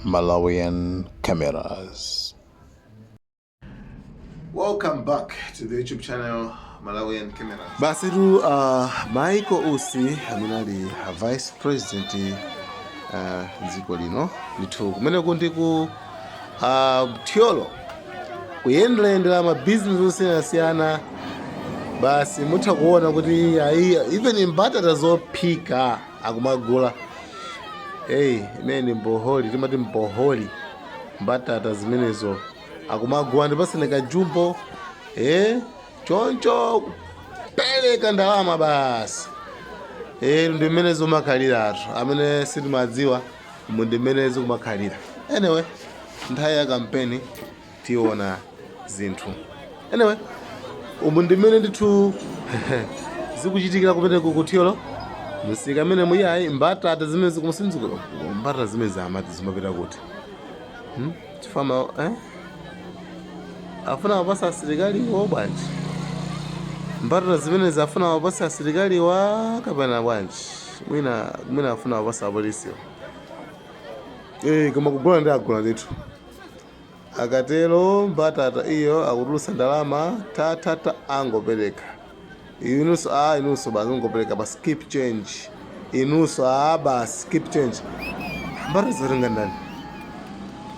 Malawian cameras. Welcome back to the YouTube channel Malawian cameras. Basiru Michael Usi aminali vice president dziko lino ndithu kumene kuti ku Thyolo kuyendera ma business zosiyanasiyana. Basi mutha kuona kuti even mbatata zophika akumagula. Imene mboholi timati mboholi mbatata zimenezo akumagula ndipasene kajumbo choncho pereka ndalama basi. Ndimenezo makhalira athu amene sitimadziwa mundimenezo kumakhalira. Anyway, nthawi ya kampeni tiona zinthu. Anyway, ndimene ndithu zikuchitikira kumene ku Thyolo musika amene muyayi mbatata zimene zikumusindikira mbatata zimene zamati zimapita kuti tifama afuna wapasa asilikaliwo bwanji mbatata zimene zafuna wapasa asilikaliwa kapena bwanji mwina afuna wapasa apolisiwo. Koma kugula ndi agula ndithu akatero mbatata iyo akutulusa ndalama tatata angopereka. Inunso basi ungopereka ba skip change. Inunso basi skip change. Mbatata zarenga ndani?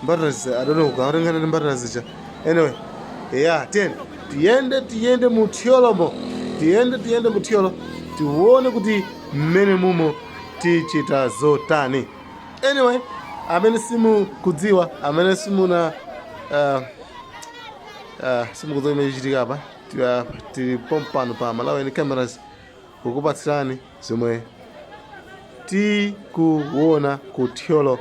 Mbatata I don't know ukarenga ndani mbatata zicha. Anyway, tiyende mu Thyolo mo. Tiyende mu Thyolo. Tione kuti mmene mumo tichita zotani. Anyway, amene simukudziwa, amene simuna simukudziwa imene chitika apa. Tili pompano pa Malawian cameras kukupatsirani zomwe tikuona ku Thyolo.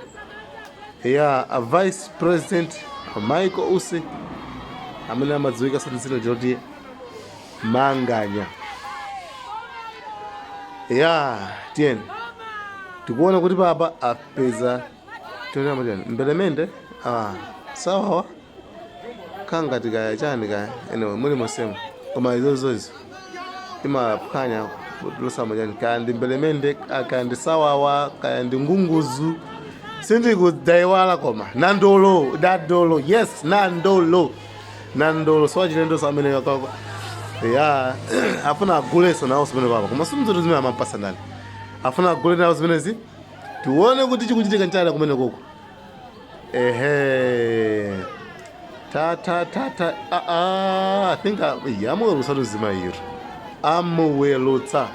A vice president Michael Usi amene amadziwika sa dzina loti Manganya. Tiyeni tikuona kuti papa apeza mbelemende sawawa kangati kaya chani kaya. Anyway, muli mosema koma izozo imaphwanya kutulusa majani kaya ndi mbelemende kaya ndi sawawa kaya ndi ngunguzu sindikudzaiwala koma nandolo yes nandolo swachilendo samene yakako afuna aguleso nawo zimene papa koma simzoto zimene amampasa ndani afuna agule nawo zimenezi tione kuti chikuchitika nchana kumene koko. I think amuwelutsa tuzima iro amuwelutsa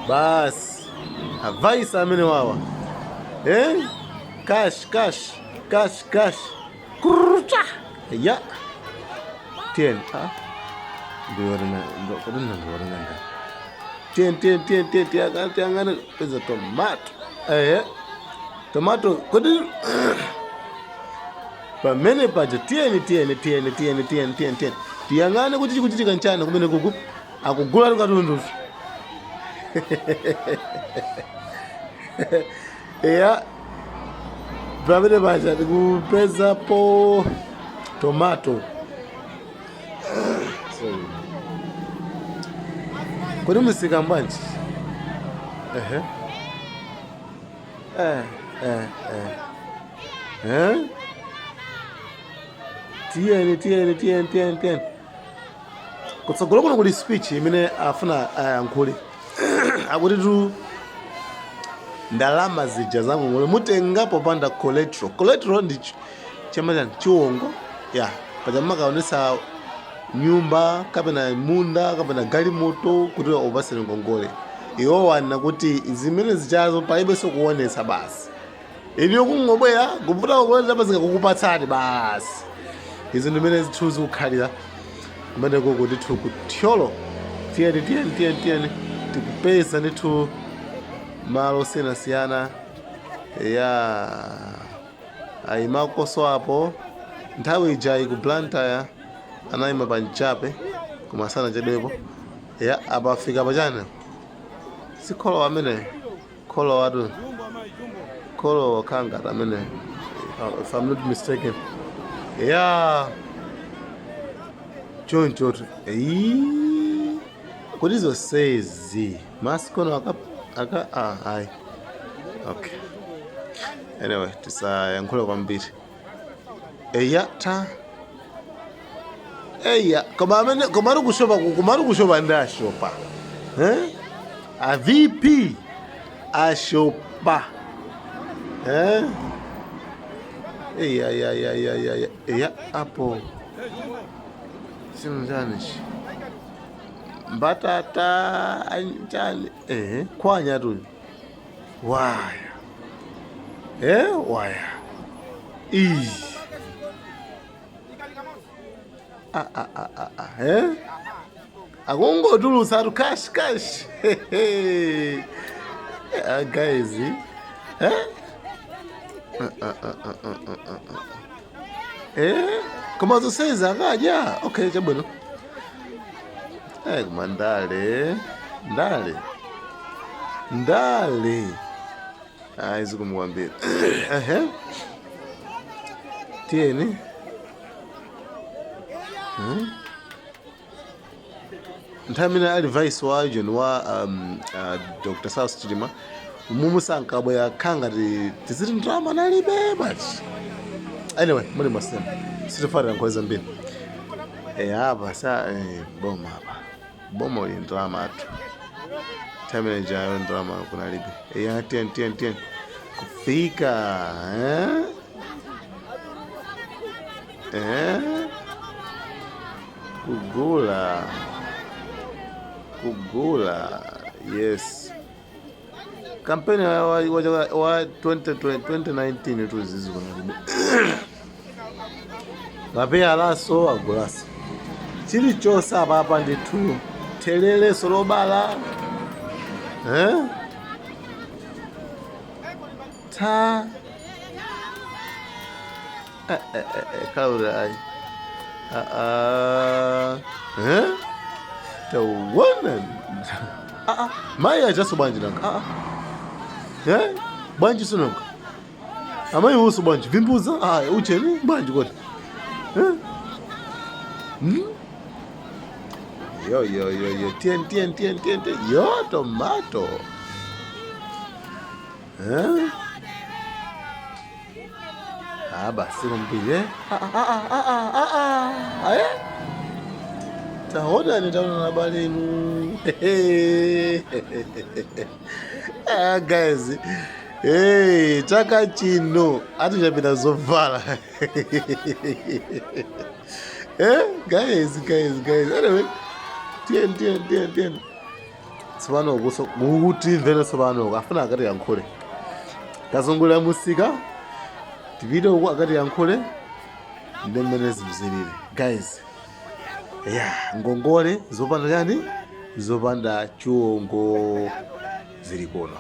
basi avaisa amene wawa cash kurucha tien tiyangane peza tomato tomato kodi pamene paja tiyeni tiyangane kuti chikuchitika nchana kumene kuku akugula tukatundu. Pamene paja tikupeza po tomato. Kodi musika mbwanji? Tiyeni kutsogolo kuno kuli speech imene afuna ayankhule akuti tu ndalama zija zangu ngole mutengapo panda collateral ndi chamanja chiwongo pajama kaonesa nyumba kapena munda kapena galimoto kuti opasire Ngongole. Iwo wana kuti zimene zichazo palibe sokuonesa basi iliyo kungobwera kuvuta kukonza basi kukupatsani basi. Izo ndimene zithu zikukhalira kumene koko ndithu ku Thyolo. Tiyeni tikupeza ndithu malo osiyanasiyana ayimakoso apo nthawi ija ikublantaya anayima panchape kumasana chabepo apafika pachana sikholo amene kholo kanga amene if I'm not mistaken choncho kuti izosezi masikono Ayi. Okay. Anyway, tisayankhule kwambiri. Komari kushopa ndashopa. A VP ashopa. Hapo. Sinjanishi. Mbatata anjali. Kwanya tu. Waya. Waya. Agongo dulu saru cash. Guys. Koma zoseza akaja. Okay, chabwino. Mandale. Izi kumwambia. Tieni. Ntamina advice wa agent wa Dr. South Chidima. Mumusanka boya kanga tiziri drama nalibe but anyway, muri masema. Sitofara nkweza mbili. Hapa saa boma hapa. Boma uli drama atu. Tamina jayo drama kuna libe. Tien. Kufika, Kugula, yes. Kampeni wa 2019 tu zizi kuna libe. Ngapea alaso, agulaso. Chili chosa hapa nditu. Telele solobala. Kaura the woman. Maya just banji nanga. Banji sunonga. Amai usu banji vimbuza. Ucheni banji kote. Yo. Tien. Yo tomato. Basi kumpige. Tahoda nitaona na balenu. Guys. Chaka chino. Atujapita zovala. Guys. Anyway. Tien. Sabano guti vele sabano. Afuna akati yankhule. Kazungula musika. Video kwa akati yankhule. Ndemene zimzilile. Guys. Ngongole zopanda yani? Zopanda chongo zili kono.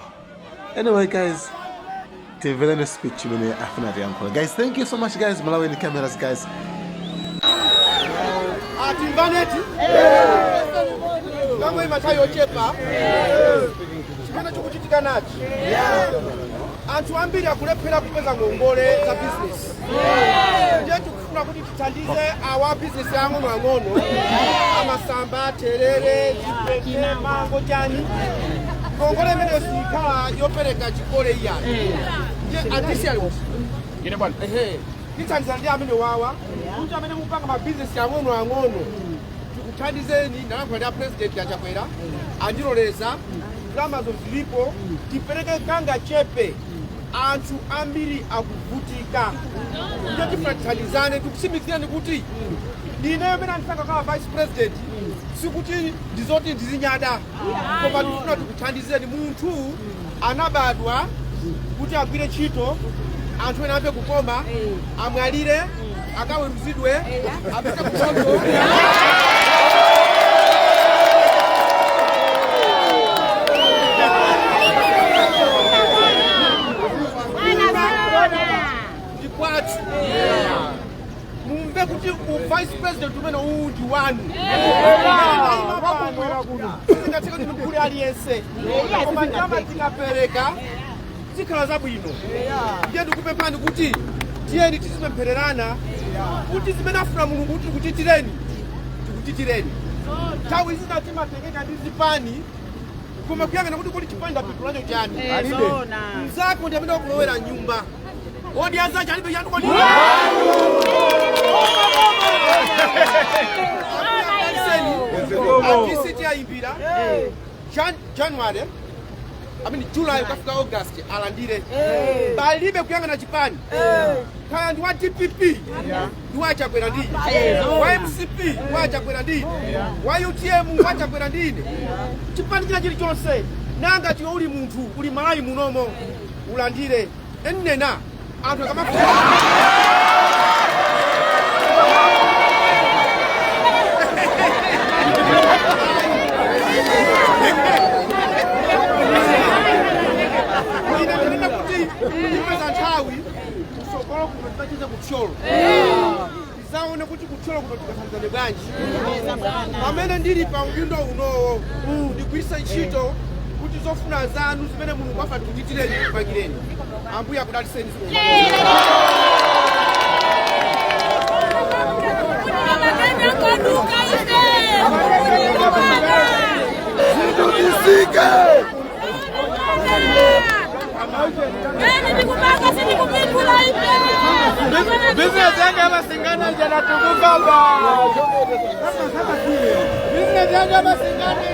Anyway guys, tivelene speech mene afuna yankhule. Guys, thank you so much guys. Malawi in the cameras guys. Atimbaneti. Kamwe matayo chepa. Chimene chikuchitika nachi. Anthu ambiri akulephera kupeza ngongole za business. Ndiye tikufuna kuti tithandize awa business ang'ono amasamba, terere, chipete, mango chani. Ngongole imene sikhala yopereka Chikole iyani. Ndiye atisi ali wonse. Ine bwana. Tithandiza ndi amene wawa. Kuti amene mupanga ma business ang'ono. Tikuthandizeni ndalama ya president yachakwera. Andiloleza. Dramazo zilipo. Tipereke kanga chepe. Anthu ambiri akuvutika. Ndiye tifratalizane tikusimikizane kuti ndineyo mena ndifanga kama vice president sikuti ndizoti ndizinyada koma tifuna tikuthandizeni munthu anabadwa kuti agwire ntchito anthu ena ambe kukoma amwalire akaweruzidwe apite kukonzo mumbe kuti vice president umene undi wanu tingatheka kuti mkulu aliyense koma ndalama tikapereka zikhala zabwino ndiye ndikupemphani kuti tiyeni tizipemphererana kuti zimene afuna Mulungu kuti tikuchitireni nthawi zina timatekeka ndi zipani koma kuyangana kuti kuli chipanda pito lacho chani mzako ndi amene wakulowera nyumba odi azacha alibe chanu kodi atisiti ayimbira January July ukafika August alandire balibe kuyangana chipani kaya ndi wa DPP ndi wachakwera ndi wa MCP wachakwera ndi wa UTM wachakwera ndine chipani china chili chonse nanga chiwo uli munthu uli malayi munomo ulandire ennena anthu akamafika Ndipeza nthawi kusokolo kuno tipachize kuthyolo tizaone kuti kuthyolo kuno tikathandizane bwanji pamene ndili pa udindo unowo ndigwiritse ntchito kuti zofuna zanu zimene Mulungu afa tikuchitireni kupangireni ambuye akudaliseni Business yangu hapa Singana jana tukuka hapa. Business yangu hapa Singana